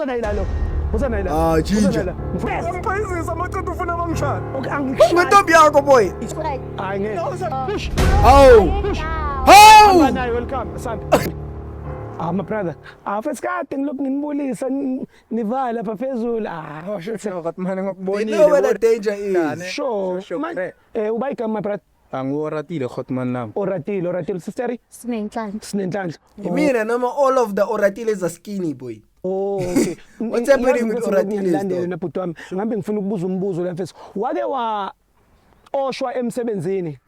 Usanayilalo. Usanayila. Ah, Ginger. Ngiphathisa amaqeda ufuna bangishaya. Ngintombi yakho boy. Hayi ngeke. Push. Hawu. Nayo welcome son. My brother. First kade ngilokhu nginibulisa nivala lapha phezulu. Ngathi manje You ngokubonile. know where the danger is. Sure. Uba igama my brother. Angiworatile Khotman nami. Oratile sister. Sinenhlanhla. Mina noma all of the oratiles are skinny boy. Oh, okay. What's happening with oratiles? Landele nabhuti wami. Ngihambe ngifuna ukubuza umbuzo la mfethu. Wake oshwa emsebenzini.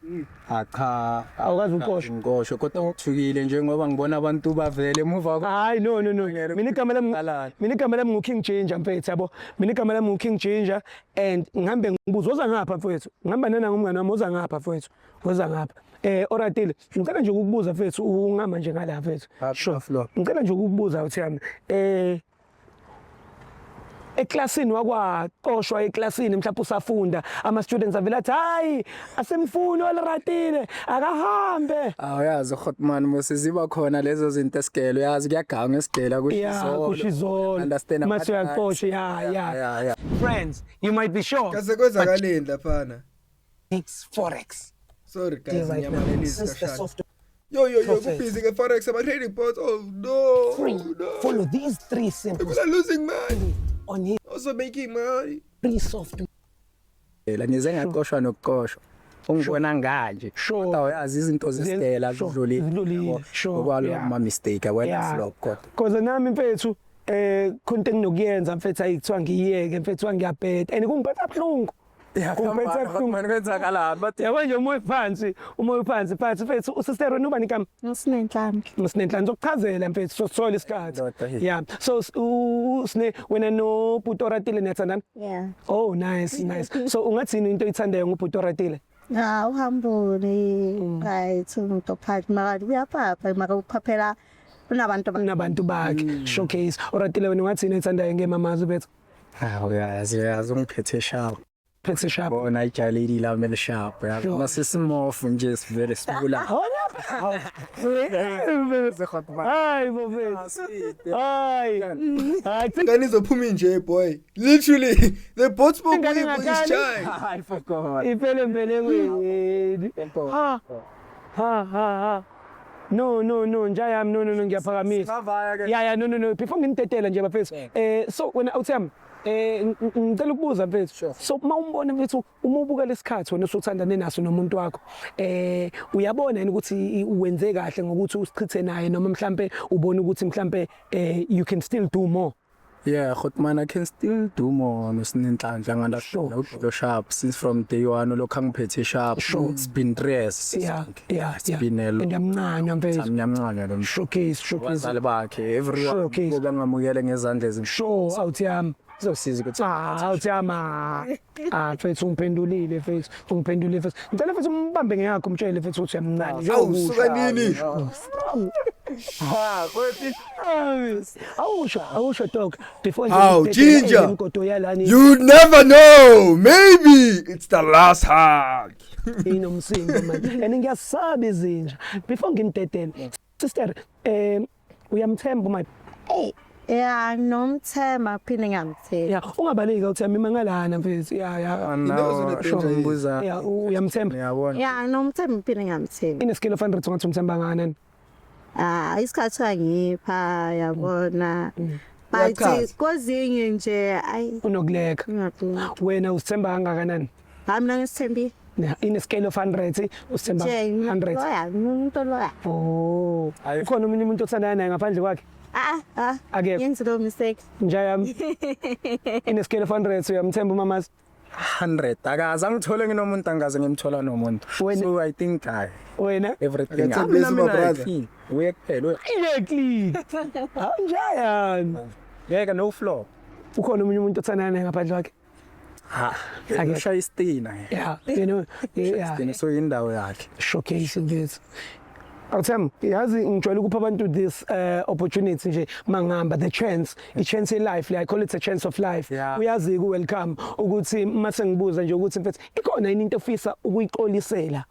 Cha. Awukazi uqoshwa. Ngikosho kodwa ngithukile njengoba ngibona abantu bavele emuva kwami. Hayi no. Mina igama lami ngu-King Ginger mfethu yabo. Mina igama lami ngu-King Ginger and ngihambe ngibuza oza ngapha mfethu. Ngihamba ngomngane wami oza ngapha mfethu. Oza ngapha. Oratile, ngicela nje ukukubuza mfethu ungama nje ngala mfethu. Sure. Ngicela nje ukukubuza uthi yami eklasini wakwaqoshwa eklasini mhlawumbe usafunda ama students avela athi hayi asemfuni oleratile akahambe. Yazi Khotman mose ziba khona lezo zinto esigelo yazi kuyaganga esigela kushizolo. Understand Mase uyaqosha yeah. Friends, you might be sure. Kase kwenzakaleni laphana? It's forex. Sorry guys, Right now. Since the ngiyamalelisa. soft Yo, Profit. busy ke forex ama trading pots. Oh no. free. No. Follow these three simple People are losing money. on his Also making money. free soft. la nize ngaqoshwa nokuqoshwa. Ungibona nganje. Sure. Kodwa yazi izinto zesigela Sure. zidlulile. Zidlulile. Sure. Okwalo Yeah. ama mistake wena flop kodwa. Cause nami mfethu khonto enginokuyenza mfethu ayithiwa ngiyeke mfethu ngiyabheda and kungiphetha buhlungu. Kungiphetha buhlungu. Khotman kwenzakalani but Yabo nje umoya phansi mfethu usister wena uba nikami sinenhlanhla zokuchazela mfethu sosithola isikhathi. Ndoda, hey. Yeah. So usine wena no Bhuti Oratile niyathandana? Yeah. Oh nice. So ungathini into oyithandayo ngoBhuti Oratile? Uhambule hayi umuntu phakathi maka uyapapa maka uphaphela Nabantu bakhe showcase. Oratile wena ungathini oyithandayo ngemamazi bethu? yazi ungiphethe sharp. Phethe sharp. Bona ijalidi lami elisharp yazi Sure. masisimofu nje sivele sibula. Hayi bofethu. Hayi. Ngani zophuma nje boy. Literally the boat spoke with Ingane his ngakani? child. Hayi forgot. Ipele mbelengweni. Ha. No, njayami no ngiyaphakamisa. Savaya ke. Yeah, no. Before nginitetela nje bafethu. So wena uthiyami ngicela ukubuza mfethu. So mawumbona mfethu uma ubuka lesikhathi wena usuthandane naso nomuntu wakho. Uyabona yini ukuthi uwenze kahle ngokuthi usichithe naye noma mhlambe ubona ukuthi mhlambe you can still do more. Yeah, Khotman I can still do more nosinenhlanhla ngala lo sharp since from day one lokho angiphethe sharp. Sure. It's been 3 years. Yeah. It's been a long Ngiyamncanya mfethu. Ngiyamncanya lo Showcase. bazali bakhe everyone Showcase. ngoba ngamukele ngezandla ezinkulu. Sure awuthiyami. Sizosiza ukuthi Awuthiyama. Mfethu ungiphendulile mfethu. Ngicela mfethu umbambe ngeyakho umtshele mfethu uthi uyamncane. Awu suka nini? Kothi Awusho dog before Hawu, Ginger. imgodo yalani You never know. Maybe it's the last hug. inomsindo man and ngiyasaba izinja before ngimdedele sister uyamthemba my yeah nomthema phinde ngamthela yeah ungabaleki uthemba imangalana mfethu yeah no Sure. ngimbuza yeah uyamthemba ngiyabona. yeah nomthema phinde ngamthela ine scale of 100 ungathi umthemba ngani isikhathi angipha yabona Uyachaza. bathi kozinye nje ayi unokuleka ngiyaqina wena usithemba kangakanani mina ngisithembi ine scale of 100 usithemba nje 100 loya umuntu loya oh Ayi. ukhona umuntu othandana naye ngaphandle kwakhe Akekho. Yenza lo mistake. njayami ine scale of 100 uyamthemba umamazi 100 akaze angithole nginomuntu angaze ngimthola nomuntu. Wena- So I think wena everything Akathembisa my brother. uye kuphela exactly njayami ngeke no flow. ukhona umuntu othandana naye ngaphandle kwakhe Akekho. Ngishaya istina. yeah you know yeah Istina so indawo yakhe. showcase this awuthemba yazi ngijwayele ukupha abantu this opportunity nje mangihamba the chance I chance in life I call it a chance of life Yeah. uyazi ku welcome ukuthi mase ngibuza nje ukuthi mfethu ikhona yini into ofisa ukuyixolisela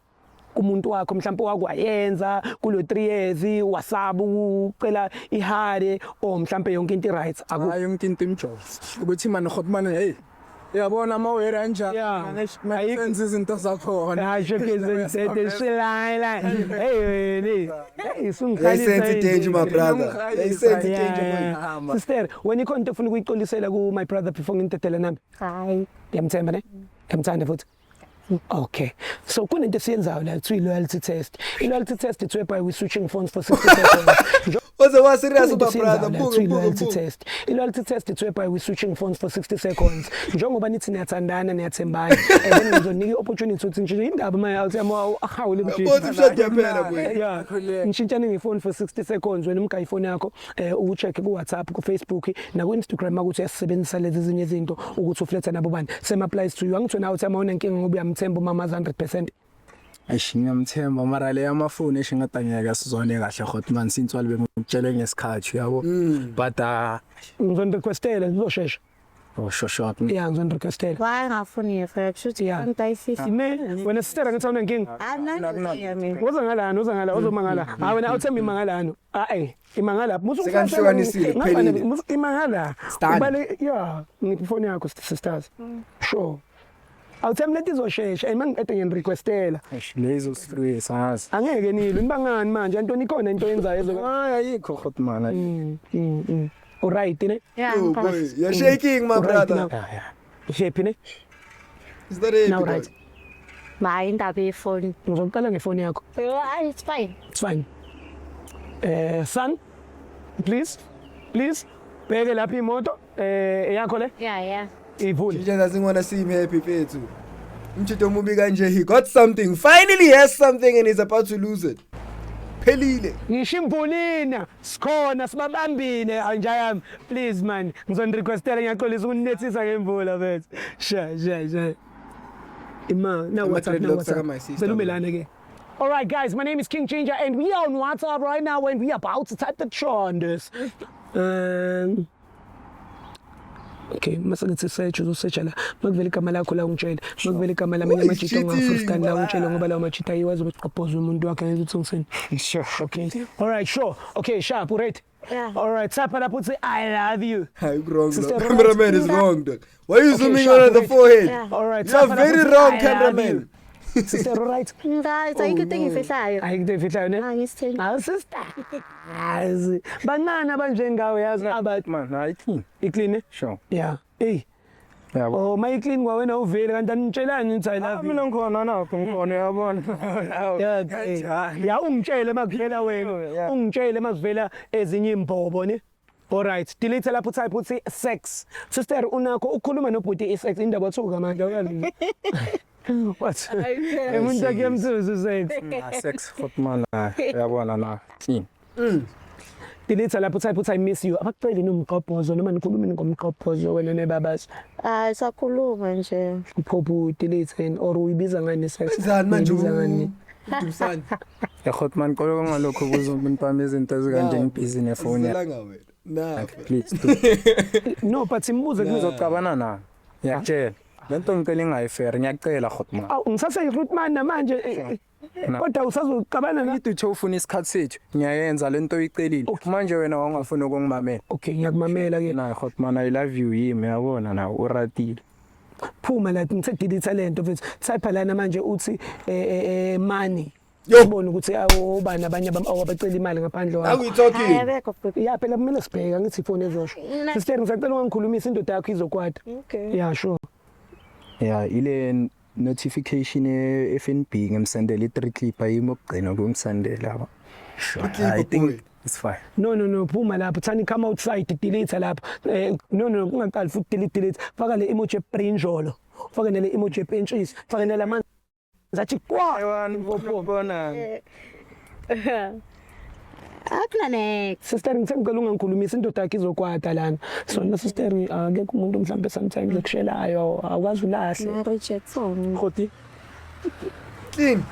kumuntu wakho mhlawumbe wakwayenza kulo 3 years wasaba ucela ihare or mhlawumbe yonke into right hayi yonke into imjob ukuthi man Khotman hey uyabona mawere kanja ayikho izinto zakho hayi shekeze shilala hey They sense danger my brother. They sense danger man. Sister, when you can't ufuna ukuyixolisela ku my brother before ngintethela nami. Hayi. Yamthemba ne? Yamthanda futhi. Okay. So kunento siyenzayo la kuthiwa loyalty test. I-loyalty test it's whereby we switching phones for 60 seconds. Was serious my brother. Loyalty test. I-loyalty test it's whereby we switching phones for 60 seconds. Njengoba nithi niyathandana niyathembana and then ngizonika i-opportunity ukuthi nje indaba mayathi ahawule mjini. Both ushade phela boy. Yeah. Ngishintshane ngefone for 60 seconds wena umka iphone yakho ucheck ku WhatsApp ku Facebook na ku Instagram ukuthi uyasebenzisa lezi ezinye izinto ukuthi ufletha nabo bani. Same applies to you. Angitho nawe uthi ama unenkinga ngoba uyamthemba mama 100%. Ngiyamthemba mara le amafoni eshingadanyeka sizone kahle Khotman sintswali bengitshele ngesikhathi yabo but ngizonrequestela ngizoshesha. oh short Yeah ngizonrequestela. Why ngafuni yefake shothi ngayifisi. Wena sister ngithi unenkinga. Uza ngala uzomangala. Ha wena awuthembi imangalano. Imangala musu Sekanhlukanisile phelile. Musu imangala. Ubale yeah ngifoni yakho sisters. Sure. Awuthembi leti izoshesha and mangiqede ngenirequestela. lezo stress azi Angeke nilo nibangani manje Antoni ikhona into yenzayo ezo. ayikho Khotman Alright ne? Yeah. Oh boy, you're shaking my brother. Shape ne? Is that it? Now right. Hayi indaba yefoni. Ngizocela ngefoni yakho. It's fine. It's fine. Son, please. Bheke lapha imoto yakho le Yeah. ivule. He just doesn't want to see him happy too. Umchito mubi kanje he got something. Finally he has something and he's about to lose it. Phelile. Ngisho imvulina sikhona sibabambile anjayami. Please man, ngizonirequestela ngiyaxolisa ukunethisa ngemvula bethu. Sha. Ima, now what's up? Selumelane ke. All right, guys, my name is King Ginger, and we are on WhatsApp right now, and we are about to type the Chonders. Okay, masangithi search uzosearcha la. Makuvela igama lakho la ungitshela. Makuvela igama lami amachita ongafuskan la ungitshela ngoba la machita ayiwazi ukuqaphoza umuntu wakhe ngizothi ngisini. Sure. Okay. All right, sure. Okay, sharp, right? Yeah. All right, type it up and say I love you. I'm wrong. Sister, Cameraman is wrong, dog. Why are you zooming sharp, on the wait. forehead? Yeah. All right, You're very wrong, cameraman. Sister, all right? Guys, ayikho into engifihlayo. Ayikho efihlayo ne? Angisithembi. Awu sister. Azi. Banana banjengawe yazi abathi man ayithini iclean eh? sure Yeah. Hey. yabo Oh, my clean kwawena uvele kanti anitshelani nithi I love you. mina ngikhona nakho ngikhona yabona Ya ungitshele makuphela wena. Ungitshele masivela ezinye imbobo ne. All right, delete lapho type uthi sex. Sister unakho ukukhuluma nobhuti isex indaba ethuka manje uyazi. What? Umuntu akuyamthuza sex. sex Khotman yabona na Delete lapho type uthi I miss you. Abakuceli nomqophozo noma nikhuluma ngomqophozo wena nebabazi. Sakhuluma nje. Uphopho delete or uyibiza ngani sex? Wenzani manje Uyibiza ngani? Dusani. Khotman koloko ngalokho kuzomuntu bami izinto ezikanje ngibhizi nefoni Selanga wena. Nah. please No, but simbuze ngizocabana na ngiyakutshela lento ngicela ingayifair ngiyacela Khotman awu ngisase iRootman namanje kodwa usazocabana na. ngithi uthe ufuna isikhathi sethu ngiyayenza lento oyicelile manje wena wangafuna ukungimamela Okay, ngiyakumamela ke. na Khotman I love you yimi yabona na uratile Phuma la ngithe delete lento mfethu. Type lana manje uthi money. Yo. Ubone ukuthi awubani abanye abacela imali ngaphandle How wakho. we talking? Ayabekho bhuti. Yeah, phela kumele sibheka ngithi ifone ezosho. Sister ngisacela ungikhulumisa indoda yakho izokwata. Okay. Yeah, sure. yeah ile notification FNB ngimsendela i3 clip ayimogcina kumsendela lapha I think it's fine No, phuma lapho thani come outside delete lapho. No, ungaqali futhi delete. Faka le emoji ebrinjolo. Faka nele emoji ebentshisi. Faka nele amanzi athi kwa. bona Akuna next. Sister ngicela ungangikhulumisa indoda yakhe izokwata lana. So na sister akekho umuntu mhlambe sometimes ekushelayo awukwazi ulahle. Richard song. Khoti Clean.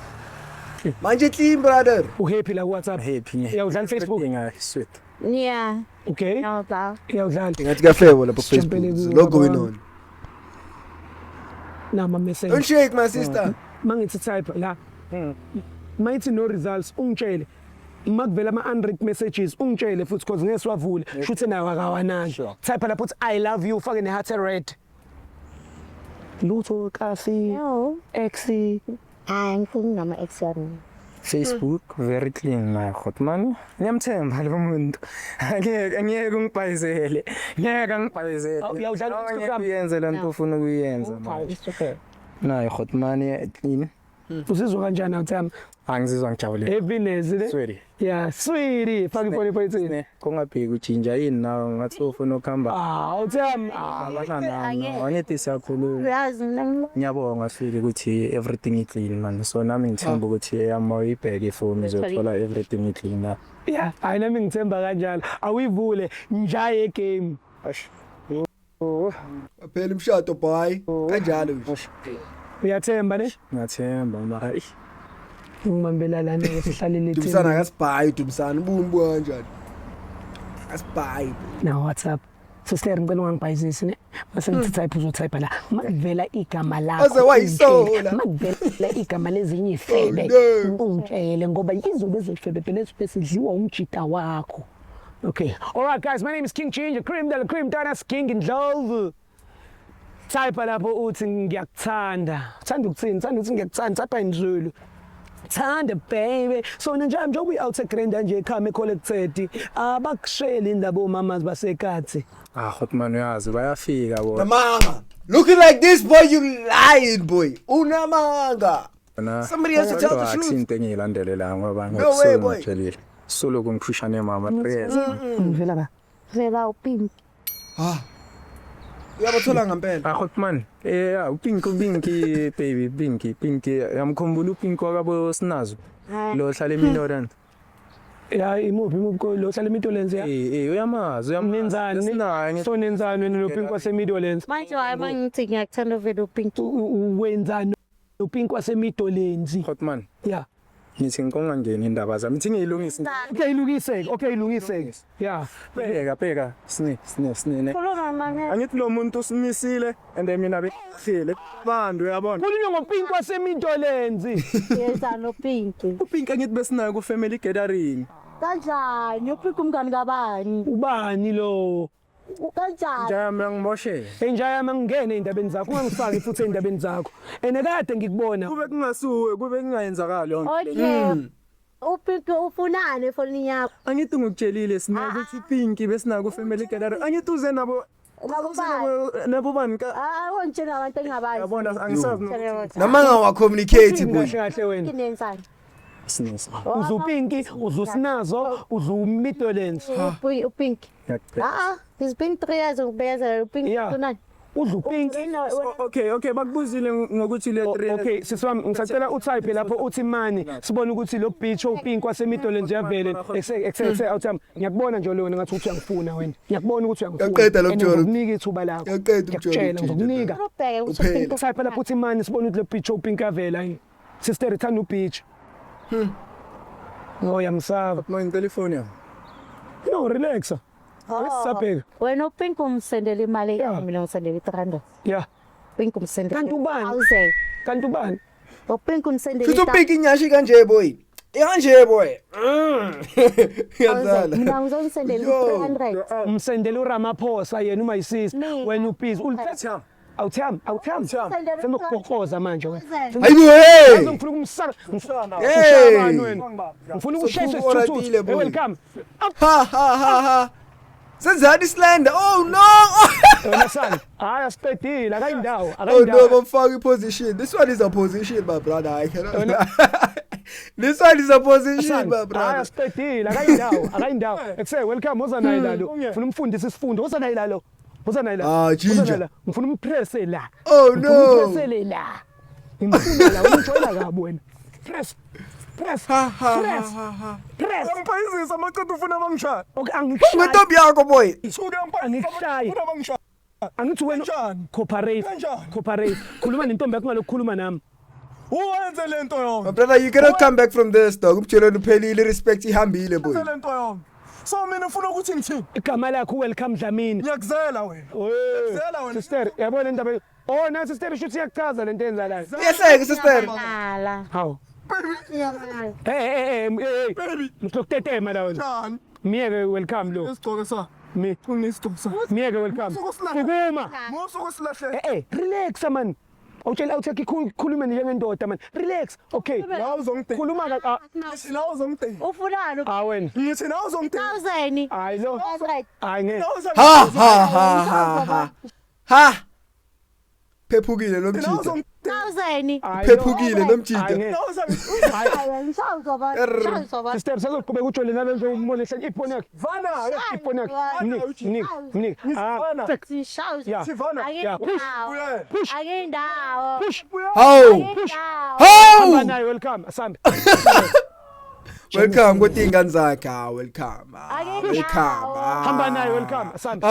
Manje clean brother. uhappy la WhatsApp. happy Yeah, udlala Facebook. sweet Yeah. Okay. No, bla. Yeah, udlala. Ngathi kafebo lapha Sijabulele Facebook. kuwe, Lo going baba. on. Na mama message. Don't shake my sister. Mangithi type la. mayithi no results ungitshele makuvela ama-unread messages ungitshele futhi cause ngeke siwavule shuthi nayo akawanani type lapho uthi I love you ufake ne-heart red lutho kasi No. x Hayi ngifuna nama-ex yami. Facebook very clean na Hotman. Ngiyamthemba lo muntu. Angeke ungibhayizele. Ngeke ngibhayizele. Uyawudlala Instagram? Uyenze lento ufuna ukuyenza manje. Nayi Hotman clean. uzizwa kanjani awuthami Angizizwa ngijabulile. happiness le Sweetie. yeah sweetie fake ifoni phakathini Kungabheki ujinja yini nawe ngathi ufuna ukuhamba. awuthami Angithi siyakhuluma. Uyazi mina Ngiyabonga feel ukuthi everything is clean man. So nami ngithemba ukuthi yama uyibheke ifoni uzothola everything is clean na. yeah hayi nami ngithemba kanjalo awuyivule njaye game Phela umshado boy. Kanjalo nje. uyathemba ne Ngiyathemba mara ngibambela lana esihlalele Dumsana akasibhayi Dumsana ubumbu kanjani. Asibhayi. na WhatsApp sister ngicela ungangibhayizisi ne base ngithi type uzotype la makuvela igama lakho Aze wayisola. makuvela igama lezinye ifebe no. ungitshele ngoba yizo lezi febe phela esidliwa umjita wakho. Okay. All right, guys. My name is King Change, cream de la cream, Dana's King in Jove. Type lapho uthi ngiyakuthanda. Uthanda ukuthini? Uthanda ukuthi ngiyakuthanda. Type inzulu. Thanda baby. So njengoba uyi out egrand nje ekhaya ecollected. Abakusheli indaba omama basekhathi. Hotman uyazi bayafika bona. Namanga. Looking like this boy you lying boy. Unamanga. Somebody has to tell the truth. Into engiyilandelela ngoba No way, boy. ngikusolile. Solo kumkhushane mama prayers. Ngivela ba. vela upink. Ah. Uyabathola ngempela. Hotman upinki baby pinki yamkhumbula upinki wakabo sinazo lo hlala eMinoran. Yeah, imuphi lo hlala eMidlands ya. Uyamazi Nenzani? Sinayo So nenzani wena noPink waseMidlands? Manje hayi mangithi ngiyakuthanda vela upink. Wenzani noPink waseMidlands? Hotman Yeah. ngithi ngiqonga ngene indaba zami ngithi ngiyilungise. Okay, ilungiseke. Yeah. Bheka sine Khuluma manje. angithi lo muntu usimisile and mina behlele bantu uyabona Kulinywa ngoPink waseMidlands. Yeza no pink. upinki angithi besinayo ku family gathering. Kanjani upink umngani kabani? Ubani lo? Kanjani? Njami ngimoshela Enjaya mangene endabeni zakho ungangifaki futhi endabeni zakho. Kade ngikubona. kube kungasuwe kube kungayenzakala yonke Okay. Upink ufunani efonini yakho? angithi ngikutshelile sina ukuthi upinki besinayo ku family gathering angithi uze nabo nabo bani ka Wonke abantu engabazi. yabona angisazi Namanga wa communicate boy. Kahle wena. Kinenzani? sinisa Uzupinki, uzusinazo, uzumidlands. Upink. He's been 3 years ubeza upink Yeah. kunani? Uzupinki. okay bakubuzile ngokuthi le Okay, siswami ngisacela utype lapho uthi mani sibone ukuthi lo beach oPink waseMidlands yavele ekuse awuthami ngiyakubona nje lo wena ngathi uthi uyangifuna wena ngiyakubona ukuthi uyangifuna Uyaqeda lo Mjolo. ukunika ithuba lakho Uyaqeda uMjolo ngiyakutshela uthini. ngizokunika Ubheke Uphele. upink. type lapho uthi mani sibone ukuthi lo beach oPink yavela yini sister ithanda ubeach oh yamsaba manje telefoni yami no relax Sabheka. Wena upink umsendela imali Yeah. mina ngisendela 300. Yeah. Pink umsendela. Kanti ubani? Awuze. Kanti ubani? Upink umsendela. Futhi upiki inyashi kanje boy. Kanje boy. Yazala. Mina ngizomsendela Yo. 300. Umsendela uRamaphosa yena uma yisisi Mina. wena ubhizi ulithatha awuthami senokugoqoza manje wena Hayibo hey. ngifuna ukumsaka Hey. ngishaya wena ngifuna ukusheshe Sophumula sithuthu tile, boy. welcome Ha. Senzani islander? Oh no. wena sana hayi asipedile akayindawo Oh no, akayindawo bamfaka iposition. This one is a position my brother. I cannot. This one is a position my hayi brother. asipedile akayindawo ekuse welcome uza naye lalo ngifuna umfundisi isifundo uza naye lalo Ah, Ginger. ngifuna umpresse la Oh no. Press la. Ngifuna la unjoyela kabi wena. Press. Ha. Press. Ngipayizisa amaqeda ufuna bangishaya Okay angikushayi. Ngetombi yakho boy. Angikushayi. Angithi wena cooperate. Khuluma nentombi yakho ngalokukhuluma nami. uwenze lento yonke My brother, you cannot come back from this dog. Umtshela uphelile respect ihambile boy. lento yonke so mina ufuna ukuthi ngithini Igama lakho welcome Dlamini. ngiyakuzela wena Ngiyakuzela wena. Sister, yabona indaba. Oh, na sister shothi iyakuchaza lento enzalayo. Yeseke sister. Ala. Hawu. Hey, msilokutetema la wena. Miyeke welcome lo. Isigqoko sa. Mi. Kunesigqoko sa. Miyeke welcome. Sukuma. Musuku silahle. Relax man. Awutshela uthi khuluma njengendoda man. Relax. Okay. La uzongidela. Khuluma ka Ngithi la uzongidela. Ufunani? wena. Ngithi la uzongidela. 1000. Hayi lo. Right. Hayi ngeke. Ha. Ha. Phephukile lo mjida. 1000. Phephukile lo mjida. Ngishawuzoba. Sister sazoqhubeka ujole nalo umbone hle iphone yakhe. Vana. Iphone yakhe. Mnik. Sishawuzo. Yeah. Sivana. Push. Akendawo. Push. Hawu. Hamba Hawu. naye welcome. Asambe. Welcome kodingane zakhe. Welcome. Welcome. Hamba naye welcome. Asambe.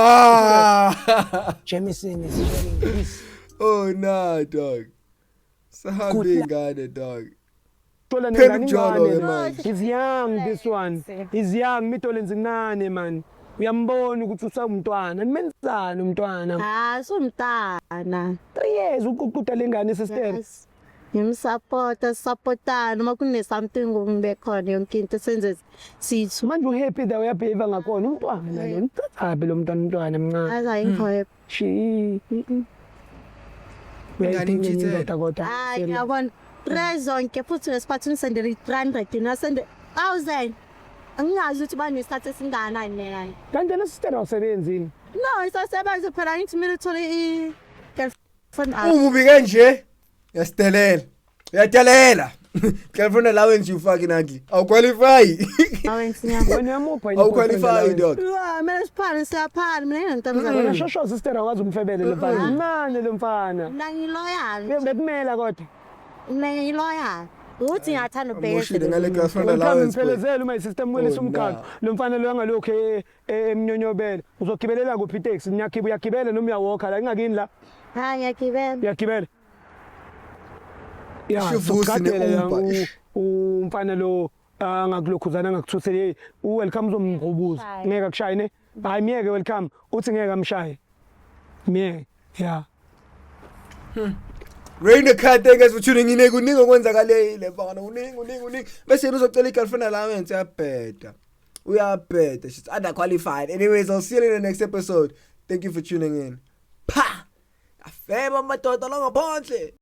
Jameson is sharing this. Oh nah dog. Sahambe ingane dog. Tola Phela nengane njalo incane. manje. He's young this one. He's young mitole nzincane man. Uyambona ukuthi usawumntwana. Nimenzani umntwana? Sumntana. 3 years uququda lengane sister. Supportana uma kune something ngibe khona yonke into senze sithu. Manje uhappy that uyabheva ngakhona umntwana lo. Ngicathabe lo mntwana mncane. Azayingikho. Shi. Ingane imchithe. Kodwa. Hayi yabona. Rezonke futhi nesiphathini sendele 300 nasende 1000. Angazi ukuthi bani isikhathi esinganani neyani. Kanti sister awusebenzini. No, isasebenza phela ngithi mina uthole I girlfriend. Umubi kanje. Yastelela. Uyadelela. Girlfriend allowance you fucking ugly. Aw qualify. Awensinyama. Wena uyamupha Aw qualify dog. Mina siphana siyaphana mina ngintamza Wena mina shosho sister awazi umfebele lo mfana. Mncane lo mfana. ngiloyal. Bekumela kodwa. Ngiloyal. Uthi ngathanda Moshile ubheke. ngale girlfriend Welcome allowance. mphelezelwe my sister mwelisa umgaqo. Lo mfana lo yangalokho emnyonyobela. Uzogibelela kuphi itaxi? Uyagibela noma uyawalka la ingakini la. Hayi ngiyagibela. Uyagibela. Ya, Shivusi ne-Uber. umfana lo angakulokhuzana angakuthusele welcome uzomgqubuza ngeke akushaye ne hayi miyeke welcome uthi ngeke amshaye miyeke ya Rain the cat engeze utuning ine kuningi okwenzakalele bana uningi bese yena uzocela igirlfriend allowance uyabheda she's under qualified. Anyways, I'll see you in the next episode. Thank you for tuning in. Pa afema madoda la ngaphandle.